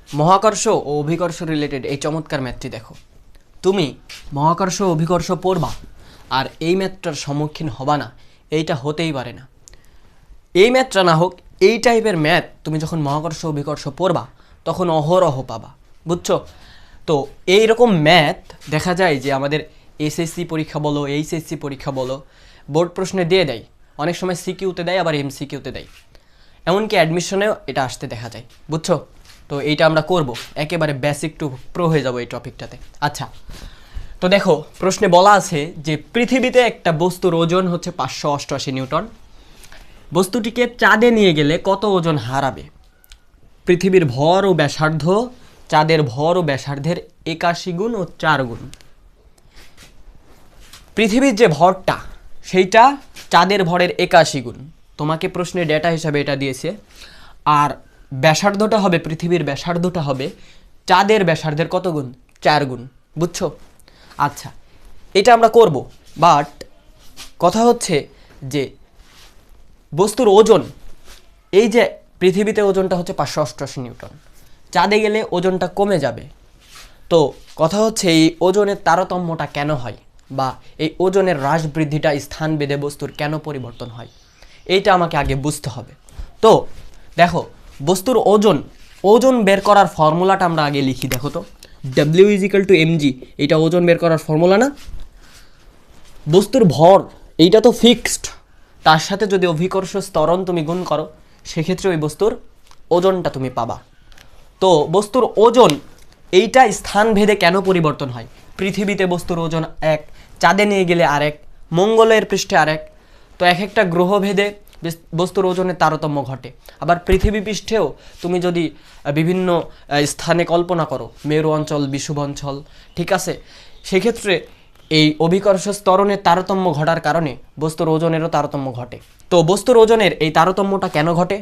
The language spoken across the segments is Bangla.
মহাকর্ষ ও অভিকর্ষ রিলেটেড এই চমৎকার ম্যাথটি দেখো। তুমি মহাকর্ষ ও অভিকর্ষ পড়বা আর এই ম্যাথটার সম্মুখীন হবা না, এইটা হতেই পারে না। এই ম্যাথটা না হোক, এই টাইপের ম্যাথ তুমি যখন মহাকর্ষ অভিকর্ষ পড়বা তখন অহরহ পাবা, বুঝছো? তো এইরকম ম্যাথ দেখা যায় যে আমাদের এসএসসি পরীক্ষা বলো, এইচএসসি পরীক্ষা বলো, বোর্ড প্রশ্নে দিয়ে দেয়, অনেক সময় সিকিউতে দেয়, আবার এমসিকিউতে দেয়, এমনকি অ্যাডমিশনেও এটা আসতে দেখা যায়, বুঝছো? তো এইটা আমরা করব, একেবারে বেসিক টু প্রো হয়ে যাব এই টপিকটাতে। আচ্ছা, তো দেখো প্রশ্নে বলা আছে যে পৃথিবীতে একটা বস্তুর ওজন হচ্ছে 588 নিউটন, বস্তুটিকে চাঁদে নিয়ে গেলে কত ওজন হারাবে? পৃথিবীর ভর ও ব্যাসার্ধ চাঁদের ভর ও ব্যাসার্ধের 81 গুণ ও 4 গুণ। পৃথিবীর যে ভরটা সেইটা চাঁদের ভরের 81 গুণ, তোমাকে প্রশ্নে ডেটা হিসাবে এটা দিয়েছে। আর ব্যাসার্ধটা হবে, পৃথিবীর ব্যাসার্ধটা হবে চাঁদের ব্যাসার্ধের কত গুণ? 4 গুণ, বুঝছো? আচ্ছা, এটা আমরা করব, বাট কথা হচ্ছে যে বস্তুর ওজন, এই যে পৃথিবীতে ওজনটা হচ্ছে 588 নিউটন, চাঁদে গেলে ওজনটা কমে যাবে। তো কথা হচ্ছে এই ওজনের তারতম্যটা কেন হয়, বা এই ওজনের হ্রাস বৃদ্ধিটা স্থান ভেদে বস্তুর কেন পরিবর্তন হয়, এইটা আমাকে আগে বুঝতে হবে। তো দেখো, বস্তুর ওজন বের করার ফর্মুলাটা আমরা আগে লিখি। দেখো তো, W = mg, এটা ওজন বের করার ফর্মুলা না? বস্তুর ভর এইটা তো ফিক্সড, তার সাথে যদি অভিকর্ষ ত্বরণ তুমি গুণ করো, সেক্ষেত্রে ওই বস্তুর ওজনটা তুমি পাবা। তো বস্তুর ওজন এইটা স্থান ভেদে কেন পরিবর্তন হয়? পৃথিবীতে বস্তুর ওজন এক, চাঁদে নিয়ে গেলে আরেক, মঙ্গলের পৃষ্ঠে আরেক। তো এক একটা গ্রহ ভেদে বস্তুর ওজনের তারতম্য ঘটে। আবার পৃথিবী পৃষ্ঠেও তুমি যদি বিভিন্ন স্থানে কল্পনা করো, মেরু অঞ্চল, বিষুব অঞ্চল, ঠিক আছে, সেক্ষেত্রে এই অভিকর্ষ ত্বরণের তারতম্য ঘটার কারণে বস্তুর ওজনেরও তারতম্য ঘটে। তো বস্তুর ওজনের এই তারতম্যটা কেন ঘটে?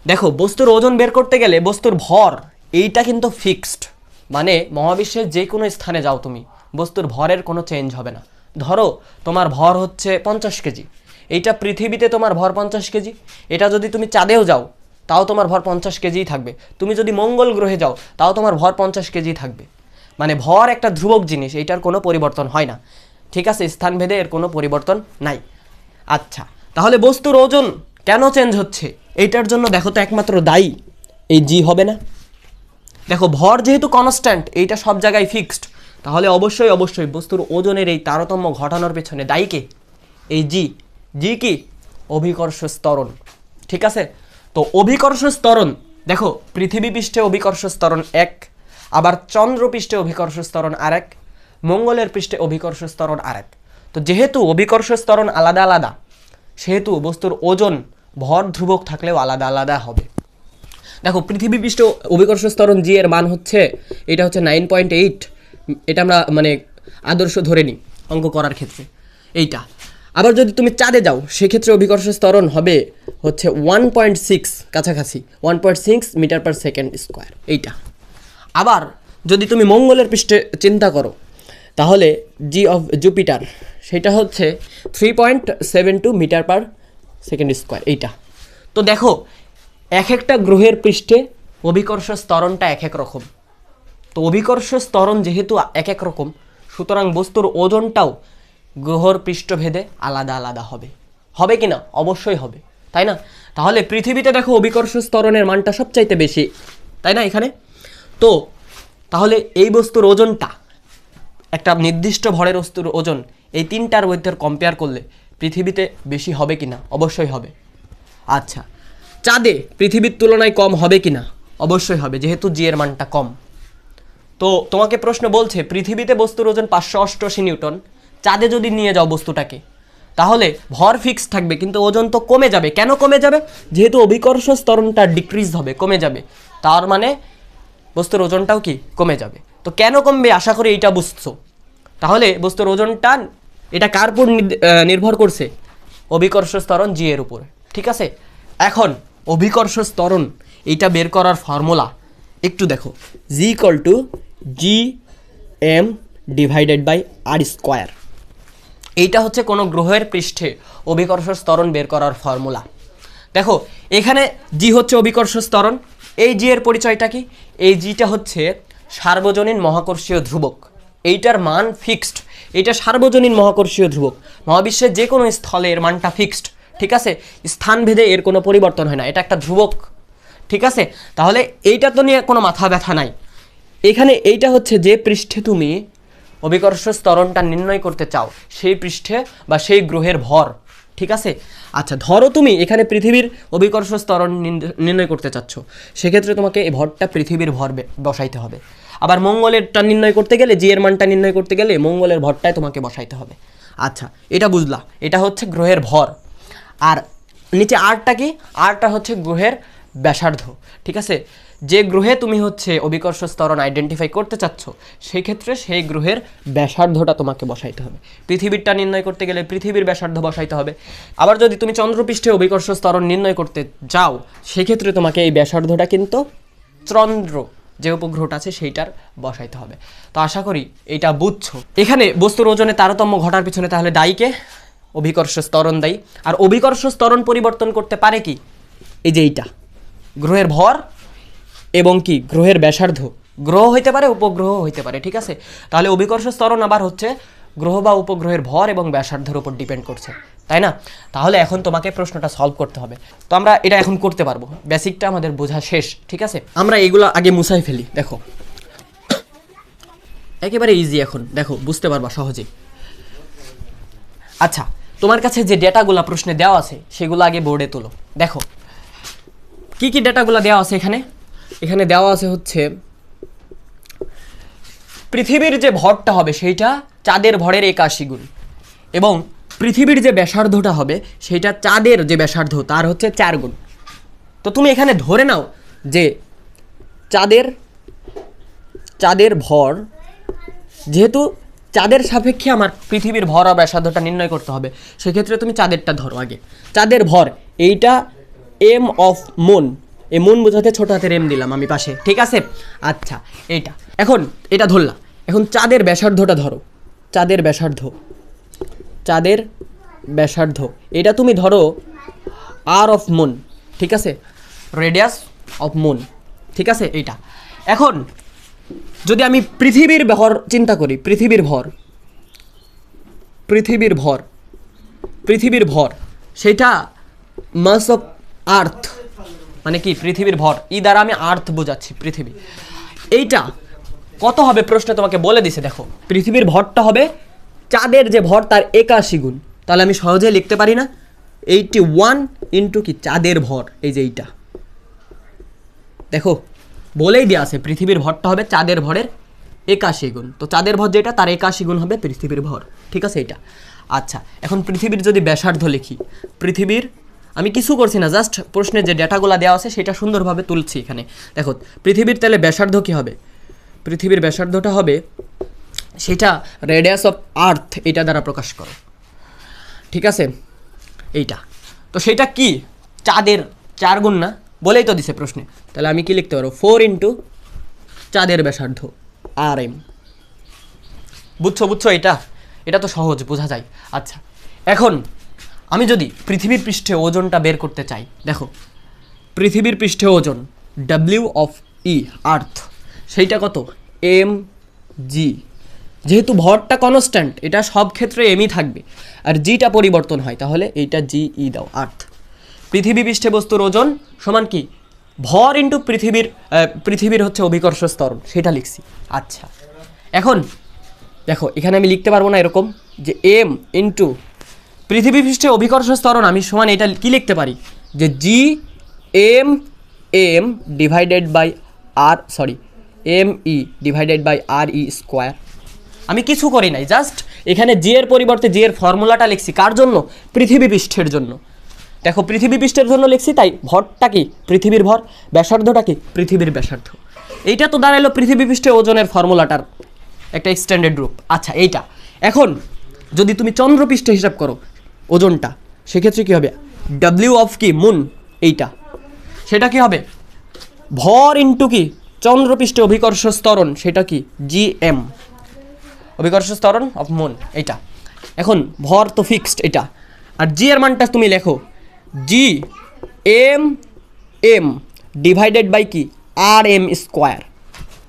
দেখো, বস্তুর ওজন বের করতে গেলে বস্তুর ভর এইটা কিন্তু ফিক্সড, মানে মহাবিশ্বের যে কোনো স্থানে যাও তুমি, বস্তুর ভরের কোনো চেঞ্জ হবে না। ধরো তোমার ভর হচ্ছে 50 কেজি, এইটা পৃথিবীতে তোমার ভর 50 কেজি, এটা যদি তুমি চাঁদেও যাও তাও তোমার ভর 50 কেজিই থাকবে, তুমি যদি মঙ্গল গ্রহে যাও তাও তোমার ভর 50 কেজিই থাকবে। মানে ভর একটা ধ্রুবক জিনিস, এইটার কোনো পরিবর্তন হয় না, ঠিক আছে? স্থানভেদে এর কোনো পরিবর্তন নাই। আচ্ছা, তাহলে বস্তুর ওজন কেন চেঞ্জ হচ্ছে? এইটার জন্য দেখো তো একমাত্র দায়ী এই জি হবে না? দেখো, ভর যেহেতু কনস্ট্যান্ট, এইটা সব জায়গায় ফিক্সড, তাহলে অবশ্যই বস্তুর ওজনের এই তারতম্য ঘটানোর পেছনে দায়ী কে? এই জি। জি কি? অভিকর্ষ ত্বরণ, ঠিক আছে? তো অভিকর্ষ ত্বরণ, দেখো পৃথিবী পৃষ্ঠে অভিকর্ষ ত্বরণ এক, আবার চন্দ্র পৃষ্ঠে অভিকর্ষ ত্বরণ আরেক, মঙ্গলের পৃষ্ঠে অভিকর্ষ ত্বরণ আরেক। তো যেহেতু অভিকর্ষ ত্বরণ আলাদা আলাদা, সেহেতু বস্তুর ওজন ভর ধ্রুবক থাকলেও আলাদা আলাদা হবে। দেখো, পৃথিবী পৃষ্ঠ অভিকর্ষ ত্বরণ জি এর মান হচ্ছে, এটা হচ্ছে 9.8, এটা আমরা মানে আদর্শ ধরে নিই অঙ্ক করার ক্ষেত্রে এইটা। আবার যদি তুমি চাঁদে যাও সেক্ষেত্রে অভিকর্ষ ত্বরণ হবে হচ্ছে 1.6, কাছাকাছি 1.6 মিটার/সেকেন্ড স্কোয়ার এইটা। আবার যদি তুমি মঙ্গলের পৃষ্ঠে চিন্তা করো তাহলে জি অফ জুপিটার সেটা হচ্ছে 3.72 মিটার/সেকেন্ড স্কোয়ার এইটা। তো দেখো, এক একটা গ্রহের পৃষ্ঠে অভিকর্ষ ত্বরণটা এক এক রকম। তো অভিকর্ষ ত্বরণ যেহেতু এক এক রকম, সুতরাং বস্তুর ওজনটাও গ্রহর পৃষ্ঠভেদে আলাদা আলাদা হবে। হবে কি না? অবশ্যই হবে, তাই না? তাহলে পৃথিবীতে দেখো অভিকর্ষ ত্বরণের মানটা সবচাইতে বেশি, তাই না এখানে? তো তাহলে এই বস্তুর ওজনটা, একটা নির্দিষ্ট ভরের বস্তুর ওজন এই তিনটার মধ্যে কম্পেয়ার করলে পৃথিবীতে বেশি হবে কি না? অবশ্যই হবে। আচ্ছা, চাঁদে পৃথিবীর তুলনায় কম হবে কি না? অবশ্যই হবে, যেহেতু জি এর মানটা কম। তো তোমাকে প্রশ্ন বলছে পৃথিবীতে বস্তুর ওজন 588 নিউটন, চাঁদে যদি নিয়ে যাও বস্তুটাকে, তাহলে ভর ফিক্স থাকবে কিন্তু ওজন তো কমে যাবে। কেন কমে যাবে? যেহেতু অভিকর্ষ ত্বরণটা ডিক্রিজ হবে, কমে যাবে, তার মানে বস্তুর ওজনটাও কি কমে যাবে। তো কেন কমবে? আশা করি এইটা বুঝছো। তাহলে বস্তুর ওজনটা এটা কার উপর নির্ভর করছে? অভিকর্ষ ত্বরণ জি এর উপর, ঠিক আছে? এখন অভিকর্ষ ত্বরণ এইটা বের করার ফর্মুলা একটু দেখো, G = gm/r²। এইটা হচ্ছে কোনো গ্রহের পৃষ্ঠে অভিকর্ষ ত্বরণ বের করার ফর্মুলা। দেখো, এখানে জি হচ্ছে অভিকর্ষ ত্বরণ, এই জি এর পরিচয়টা কি? এই জিটা হচ্ছে সার্বজনীন মহাকর্ষীয় ধ্রুবক, এইটার মান ফিক্সড, এটা সার্বজনীন মহাকর্ষীয় ধ্রুবক, মহাবিশ্বের যে কোনো স্থলে এর মানটা ফিক্সড, ঠিক আছে, স্থানভেদে এর কোনো পরিবর্তন হয় না, এটা একটা ধ্রুবক, ঠিক আছে। তাহলে এইটা তো নিয়ে কোনো মাথা ব্যথা নাই। এখানে এইটা হচ্ছে যে পৃষ্ঠে তুমি অভিকর্ষ ত্বরণটা নির্ণয় করতে চাও সেই পৃষ্ঠে বা সেই গ্রহের ভর, ঠিক আছে। আচ্ছা, ধরো তুমি এখানে পৃথিবীর অভিকর্ষ ত্বরণ নির্ণয় করতে চাচ্ছ, সেক্ষেত্রে তোমাকে এই ভরটা পৃথিবীর ভর বসাইতে হবে। আবার মঙ্গলেরটা নির্ণয় করতে গেলে, জি এর মানটা নির্ণয় করতে গেলে মঙ্গলের ভরটাই তোমাকে বসাইতে হবে। আচ্ছা, এটা বুঝলা, এটা হচ্ছে গ্রহের ভর। আর নিচে আরটা কি? আরটা হচ্ছে গ্রহের ব্যাসার্ধ, ঠিক আছে। যে গ্রহে তুমি হচ্ছে অভিকর্ষ ত্বরণ আইডেন্টিফাই করতে চাচ্ছ, সেই ক্ষেত্রে সেই গ্রহের ব্যাসার্ধটা তোমাকে বসাইতে হবে। পৃথিবীরটা নির্ণয় করতে গেলে পৃথিবীর ব্যাসার্ধ বসাইতে হবে। আবার যদি তুমি চন্দ্রপৃষ্ঠে অভিকর্ষ ত্বরণ নির্ণয় করতে যাও, সেক্ষেত্রে তোমাকে এই ব্যাসার্ধটা কিন্তু চন্দ্র যে উপগ্রহটা আছে সেইটার বসাইতে হবে। তো আশা করি এটা বুঝছো। এখানে বস্তুর ওজনে তারতম্য ঘটার পিছনে তাহলে দায়ীকে? অভিকর্ষ ত্বরণ দায়ী। আর অভিকর্ষ ত্বরণ পরিবর্তন করতে পারে কি? এই যে এইটা গ্রহের ভর এবং কি গ্রহের ব্যাসার্ধ। গ্রহ হইতে পারে, উপগ্রহ হইতে পারে, ঠিক আছে। তাহলে অভিকর্ষ ত্বরণ আবার হচ্ছে গ্রহ বা উপগ্রহের ভর এবং ব্যাসার্ধের উপর ডিপেন্ড করছে, তাই না? তাহলে এখন তোমাকে প্রশ্নটা সলভ করতে হবে। তো আমরা এটা এখন করতে পারবো, বেসিকটা আমাদের বোঝা শেষ, ঠিক আছে। আমরা এগুলো আগে মুছাই ফেলি। দেখো একেবারে ইজি, এখন দেখো বুঝতে পারবা সহজেই। আচ্ছা, তোমার কাছে যে ডেটাগুলো প্রশ্নে দেওয়া আছে সেগুলো আগে বোর্ডে তোলো। দেখো কি কি ডেটাগুলো দেওয়া আছে এখানে। এখানে দেওয়া আছে হচ্ছে পৃথিবীর যে ভরটা হবে সেইটা চাঁদের ভরের 81 গুণ, এবং পৃথিবীর যে ব্যাসার্ধটা হবে সেইটা চাঁদের যে ব্যাসার্ধ তার হচ্ছে 4 গুণ। তো তুমি এখানে ধরে নাও যে চাঁদের ভর, যেহেতু চাঁদের সাপেক্ষে আমার পৃথিবীর ভর আর ব্যাসার্ধটা নির্ণয় করতে হবে, সেক্ষেত্রে তুমি চাঁদেরটা ধরো আগে। চাঁদের ভর এইটা এম অফ মুন, এই মুন বোঝাতে ছোট হাতের এম দিলাম আমি পাশে, ঠিক আছে। আচ্ছা, এইটা এখন এটা ধরলাম। এখন চাঁদের ব্যাসার্ধটা ধরো, চাঁদের ব্যাসার্ধ এটা তুমি ধরো আর অফ মুন, ঠিক আছে, রেডিয়াস অফ মুন, ঠিক আছে এইটা। এখন যদি আমি পৃথিবীর ভর চিন্তা করি, পৃথিবীর ভর সেটা মাস অফ আর্থ, মানে কি পৃথিবীর ভর, ই দ্বারা আমি আর্থ বোঝাচ্ছি পৃথিবী। এইটা কত হবে প্রশ্নে তোমাকে বলে দিছে। দেখো পৃথিবীর ভরটা হবে চাঁদের যে ভর তার 81 গুণ। তাহলে আমি সহজেই লিখতে পারি না 81 ইন্টু কি চাঁদের ভর, এই যে এইটা। দেখো বলেই দেওয়া আছে পৃথিবীর ভরটা হবে চাঁদের ভরের 81 গুণ। তো চাঁদের ভর যেটা তার 81 গুণ হবে পৃথিবীর ভর, ঠিক আছে এইটা। আচ্ছা, এখন পৃথিবীর যদি ব্যাসার্ধ লিখি, পৃথিবীর আমি কিছু করছি না, জাস্ট প্রশ্নে যে ডেটাগুলো দেওয়া আছে সেটা সুন্দরভাবে তুলছি এখানে। দেখো পৃথিবীর তাহলে ব্যাসার্ধ কী হবে? পৃথিবীর ব্যাসার্ধটা হবে সেটা রেডিয়াস অফ আর্থ এটা দ্বারা প্রকাশ করো, ঠিক আছে এইটা। তো সেটা কি? চাঁদের 4 গুণ না, বলেই তো দিছে প্রশ্নে। তাহলে আমি কি লিখতে পারবো? 4 ইন্টু চাঁদের ব্যাসার্ধ আর এম। বুঝছো এটা তো সহজ, বোঝা যায়। আচ্ছা, এখন আমি যদি পৃথিবীর পৃষ্ঠে ওজনটা বের করতে চাই, দেখো পৃথিবীর পৃষ্ঠে ওজন ডাব্লিউ অফ ই আর্থ সেইটা কত? M g. যেহেতু ভরটা কনস্ট্যান্ট, এটা সব ক্ষেত্রে এমই থাকবে, আর জিটা পরিবর্তন হয়, তাহলে এইটা জি ই দাও আর্থ। পৃথিবী পৃষ্ঠে বস্তুর ওজন সমান কি? ভর ইন্টু পৃথিবীর হচ্ছে অভিকর্ষ ত্বরণ, সেটা লিখছি। আচ্ছা, এখন দেখো এখানে আমি লিখতে পারবো না এরকম যে এম ইন্টু পৃথিবী পৃষ্ঠে অভিকর্ষ ত্বরণ, আমি সমান এটা কি লিখতে পারি যে g m divided by R m e divided by r e square. আমি কিছু করি নাই, জাস্ট এখানে জি এর পরিবর্তে জি এর ফর্মুলাটা লিখছি। কার জন্য? পৃথিবী পৃষ্ঠের জন্য। দেখো পৃথিবী পৃষ্ঠের জন্য লিখছি, তাই ভরটা কি? পৃথিবীর ভর। ব্যাসার্ধটা কি? পৃথিবীর ব্যাসার্ধ। এইটা তো দাঁড়ালো পৃথিবী পৃষ্ঠে ওজনের ফর্মুলাটার একটা এক্সটেন্ডেড রূপ। আচ্ছা, এইটা এখন যদি তুমি চন্দ্রপৃষ্ঠে হিসাব করো ওজনটা, সেক্ষেত্রে কি হবে? ডাব্লিউ অফ কি? মুন, এইটা সেটা কি হবে? ভর ইন্টু কি চন্দ্রপৃষ্ঠে অভিকর্ষ ত্বরণ, সেটা কি? জি এম, অভিকর্ষ ত্বরণ অফ মুন, এইটা। এখন ভর তো ফিক্সড এটা, আর জি এর মানটা তুমি লেখো জি এম ডিভাইডেড বাই কি আর এম স্কোয়ার।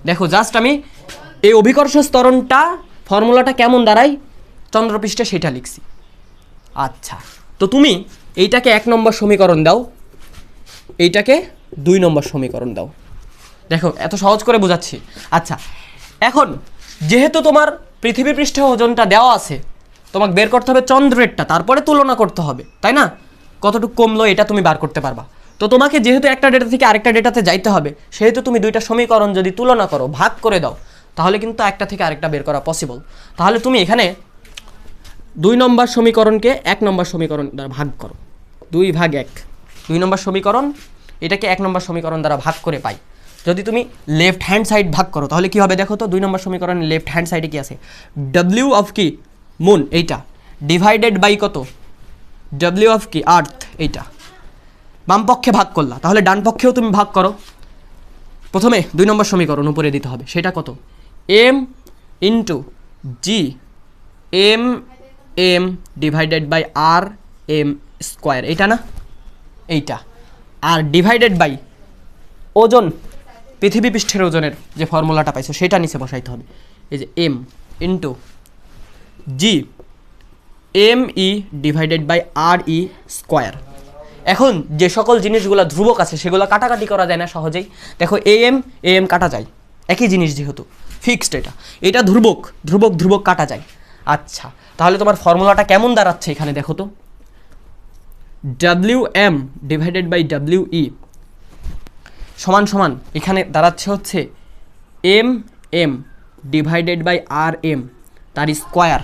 দেখো জাস্ট আমি এই অভিকর্ষ ত্বরণটা ফর্মুলাটা কেমন দাঁড়ায় চন্দ্রপৃষ্ঠে সেটা লিখছি। আচ্ছা, তো তুমি এইটাকে 1 নম্বর সমীকরণ দাও, এইটাকে 2 নম্বর সমীকরণ দাও। দেখো এত সহজ করে বোঝাচ্ছি। আচ্ছা, এখন যেহেতু তোমার পৃথিবী পৃষ্ঠে ওজনটা দেওয়া আছে, তোমাকে বের করতে হবে চন্দ্রেরটা, তারপরে তুলনা করতে হবে, তাই না? কতটুকু কমলো এটা তুমি বার করতে পারবা। তো তোমাকে যেহেতু একটা ডেটা থেকে আরেকটা ডেটাতে যাইতে হবে, সেহেতু তুমি দুইটা সমীকরণ যদি তুলনা করো, ভাগ করে দাও, তাহলে কিন্তু একটা থেকে আরেকটা বের করা পসিবল। তাহলে তুমি এখানে 2 নম্বর সমীকরণকে 1 নম্বর সমীকরণ দ্বারা ভাগ করো, 2 ভাগ 1, 2 নম্বর সমীকরণ এটাকে 1 নম্বর সমীকরণ দ্বারা ভাগ করে পাই। যদি তুমি লেফট হ্যান্ড সাইড ভাগ করো তাহলে কি হবে দেখো তো, 2 নম্বর সমীকরণের লেফট হ্যান্ড সাইডে কি আছে, ডব্লিউ অফ কি মুন এইটা ডিভাইডেড বাই কত, ডব্লিউ অফ কি আর্থ এইটা। বাম পক্ষে ভাগ করলা, তাহলে ডান পক্ষেও তুমি ভাগ করো। প্রথমে 2 নম্বর সমীকরণ উপরে দিতে হবে, সেটা কত, m into g m M divided by R m square, এইটা না এইটা, আর ডিভাইডেড বাই ওজন, পৃথিবী পৃষ্ঠের ওজনের যে ফর্মুলাটা পাইছো সেটা নিচে বসাইতে হবে। এই যে m into g m e divided by r e square. এখন যে সকল জিনিসগুলো ধ্রুবক আছে সেগুলো কাটাকাটি করা যায় না সহজেই। দেখো এ এম কাটা যায়, একই জিনিস যেহেতু ফিক্সড, এটা ধ্রুবক, ধ্রুবক ধ্রুবক কাটা যায়। আচ্ছা, তাহলে তোমার ফর্মুলাটা কেমন দাঁড়াচ্ছে এখানে দেখো তো, W M divided by W E সমান সমান এখানে দাঁড়াচ্ছে হচ্ছে M M divided by R M তার স্কোয়ার।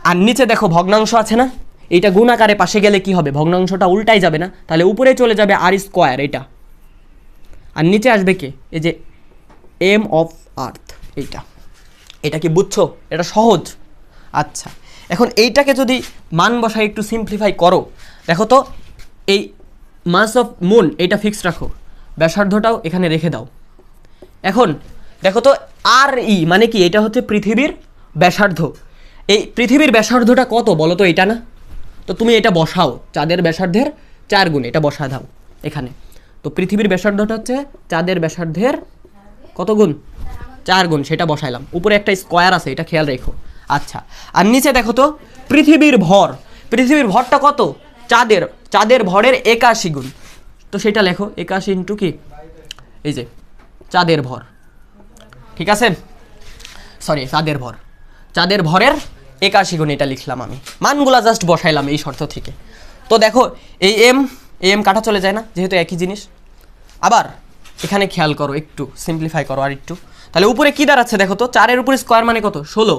আর নিচে দেখো ভগ্নাংশ আছে না, এইটা গুণ আকারে পাশে গেলে কি হবে, ভগ্নাংশটা উল্টাই যাবে না, তাহলে উপরে চলে যাবে আর স্কোয়ার এইটা, আর নিচে আসবে কে, এই যে এম অফ আর্থ এইটা। এটা কি বুঝছো? এটা সহজ। আচ্ছা, এখন এইটাকে যদি মান বসাই একটু সিম্পলিফাই করো, দেখো তো এই মাস অফ মুন এইটা ফিক্স রাখো, ব্যাসার্ধটাও এখানে রেখে দাও। এখন দেখো তো আর ই মানে কি, এটা হচ্ছে পৃথিবীর ব্যাসার্ধ। এই পৃথিবীর ব্যাসার্ধটা কত বলো তো, এটা না? তো তুমি এটা বসাও, চাঁদের ব্যাসার্ধের 4 গুণ, এটা বসা দাও এখানে। তো পৃথিবীর ব্যাসার্ধটা হচ্ছে চাঁদের ব্যাসার্ধের কত গুণ, 4 গুণ, সেটা বসাইলাম। উপরে একটা স্কোয়ার আছে, এটা খেয়াল রেখো। আচ্ছা, আর নিচে দেখো তো পৃথিবীর ভর, পৃথিবীর ভরটা কত, চাঁদের ভরের 81 গুণ, তো সেটা লেখো 81 ইন্টু কি, এই যে চাঁদের ভর, ঠিক আছে, সরি চাঁদের ভরের 81 গুণ, এটা লিখলাম আমি, মানগুলা জাস্ট বসাইলাম এই শর্ত থেকে। তো দেখো এই এম কাটা চলে যায় না, যেহেতু একই জিনিস। আবার এখানে খেয়াল করো, একটু সিম্পলিফাই করো আর একটু, তাহলে উপরে কি দাঁড়াচ্ছে দেখো তো, 4 এর উপর স্কোয়ার মানে কত, 16,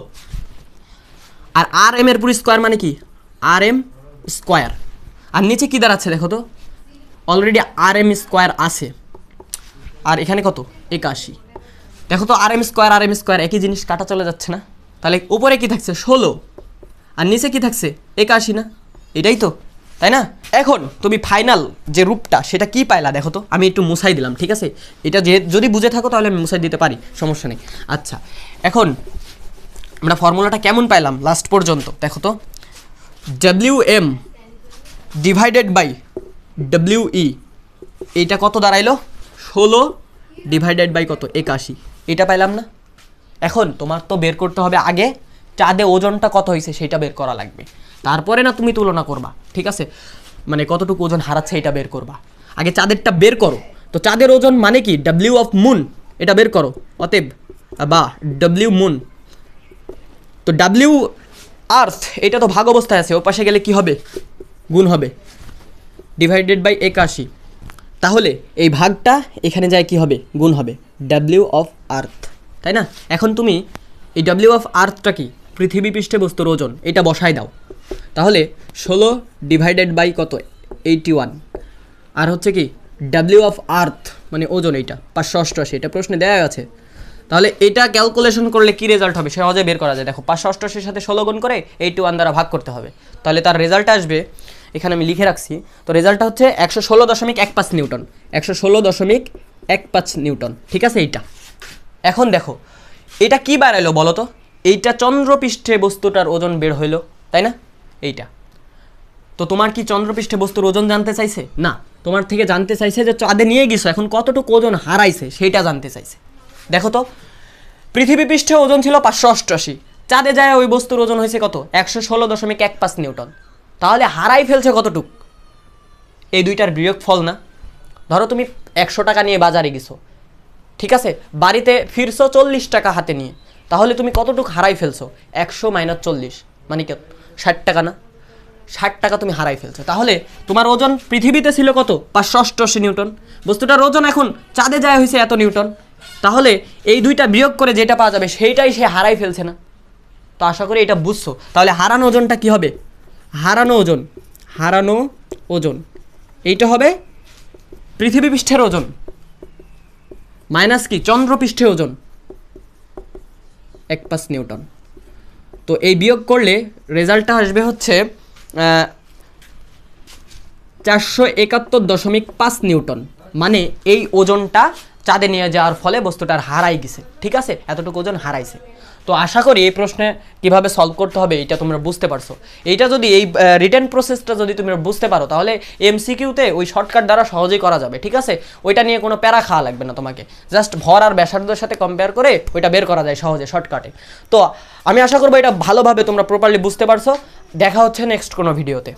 আর আর এম এর উপর স্কোয়ার মানে কি, আর এম স্কোয়ার, আর নিচে কি দাঁড়াচ্ছে দেখো তো, অলরেডি আর এম স্কোয়ার আছে, আর এখানে কত 81। দেখো তো আর এম স্কোয়ার একই জিনিস, কাটা চলে যাচ্ছে না, তাহলে উপরে কি থাকছে 16, আর নিচে কি থাকছে 81 না, এটাই তো, তাই না? এখন তুমি ফাইনাল যে রূপটা সেটা কি পাইলা দেখো তো, আমি একটু মুছাই দিলাম, ঠিক আছে, এটা যদি বুঝে থাকো তাহলে আমি মুছাই দিতে পারি, সমস্যা নেই। আচ্ছা, এখন আমরা ফর্মুলাটা কেমন পাইলাম লাস্ট পর্যন্ত দেখো তো, W M divided by W E, এইটা কত দাঁড়াইলো 16 ডিভাইডেড বাই কত 81, এটা পাইলাম না? এখন তোমার তো বের করতে হবে আগে চাঁদে ওজনটা কত হয়েছে সেটা বের করা লাগবে, তারপরে না তুমি তুলনা করবা, ঠিক আছে, মানে কতটুকু ওজন হারাচ্ছে এটা বের করবা, আগে চাঁদেরটা বের করো। তো চাঁদের ওজন মানে কি, ডাব্লিউ অফ মুন, এটা বের করো, অতএব বা ডাব্লিউ মুন, তো ডাব্লিউ আর্থ এটা তো ভাগ অবস্থায় আছে, ও পাশে গেলে কি হবে, গুণ হবে, ডিভাইডেড বাই 81, তাহলে এই ভাগটা এখানে যায় কি হবে, গুণ হবে, ডাব্লিউ অফ আর্থ, তাই না? এখন তুমি এই ডাব্লিউ অফ আর্থটা কি, পৃথিবী পৃষ্ঠে বস্তুর ওজন, এটা বসাই দাও, তাহলে 16 ডিভাইডেড বাই কত 81, আর হচ্ছে কি ডাব্লিউ অফ আর্থ মানে ওজন, এইটা 588, এটা প্রশ্নে দেওয়া আছে। তাহলে এটা ক্যালকুলেশন করলে কি রেজাল্ট হবে সহজে বের করা যায়। দেখো 588 সাথে 16 গুণ করে 81 দ্বারা ভাগ করতে হবে, তাহলে তার রেজাল্ট আসবে, এখানে আমি লিখে রাখছি, তো রেজাল্টটা হচ্ছে 116.15 নিউটন, 116.15 নিউটন, ঠিক আছে এইটা। এখন দেখো এটা কি বাড়াইলো বলো তো, এইটা চন্দ্রপৃষ্ঠে বস্তুটার ওজন বের হইলো, তাই না? এইটা তো তোমার কি চন্দ্রপৃষ্ঠে বস্তুর ওজন জানতে চাইছে না, তোমার থেকে জানতে চাইছে যে চাঁদে নিয়ে গেছো, এখন কতটুকু ওজন হারাইছে সেইটা জানতে চাইছে। দেখো তো, পৃথিবী পৃষ্ঠে ওজন ছিল 588, চাঁদে যায় ওই বস্তুর ওজন হয়েছে কত? 116.15 নিউটন। তাহলে হারাই ফেলছে কতটুক? এই দুইটার বিয়োগফল না? ধরো তুমি 100 টাকা নিয়ে বাজারে গেছো, ঠিক আছে, বাড়িতে ফিরছো 40 টাকা হাতে নিয়ে, তাহলে তুমি কতটুক হারাই ফেলছো? 100 - 40 মানে কি 60 টাকা না? 60 টাকা তুমি হারাই ফেলছো। তাহলে তোমার ওজন পৃথিবীতে ছিল কত? 588 নিউটন। বস্তুটার ওজন এখন চাঁদে যায় হয়েছে এত নিউটন। তাহলে এই দুইটা বিয়োগ করে যেটা পাওয়া যাবে সেইটাই সে হারাই ফেলছে না? তো আশা করি এটা বুঝছো। তাহলে হারানো ওজনটা কি হবে? হারানো ওজন এইটা হবে পৃথিবী পৃষ্ঠের ওজন মাইনাস কি চন্দ্রপৃষ্ঠের ওজন 1 নিউটন। তো এই বিয়োগ করলে রেজাল্টটা আসবে হচ্ছে 471.5 নিউটন। মানে এই ওজনটা চাঁদে নিয়ে যাওয়ার ফলে বস্তুটার হারাই গেছে, ঠিক আছে, এতটুকু ওজন হারাইছে। তো আশা করি এই প্রশ্নে কিভাবে সলভ করতে হবে এটা তোমরা বুঝতে পারছো। এইটা যদি এই রিটেন প্রসেসটা যদি তোমরা বুঝতে পারো তাহলে এমসিকিউতে ওই শর্টকাট দ্বারা সহজেই করা যাবে, ঠিক আছে। ওইটা নিয়ে কোনো প্যারা খাওয়া লাগবে না তোমাকে, জাস্ট ভর আর ব্যাসার্ধের সাথে কম্পেয়ার করে ওইটা বের করা যায় সহজে শর্টকাটে। তো আমি আশা করবো এটা ভালোভাবে তোমরা প্রপারলি বুঝতে পারছো। দেখা হচ্ছে নেক্সট কোনো ভিডিওতে।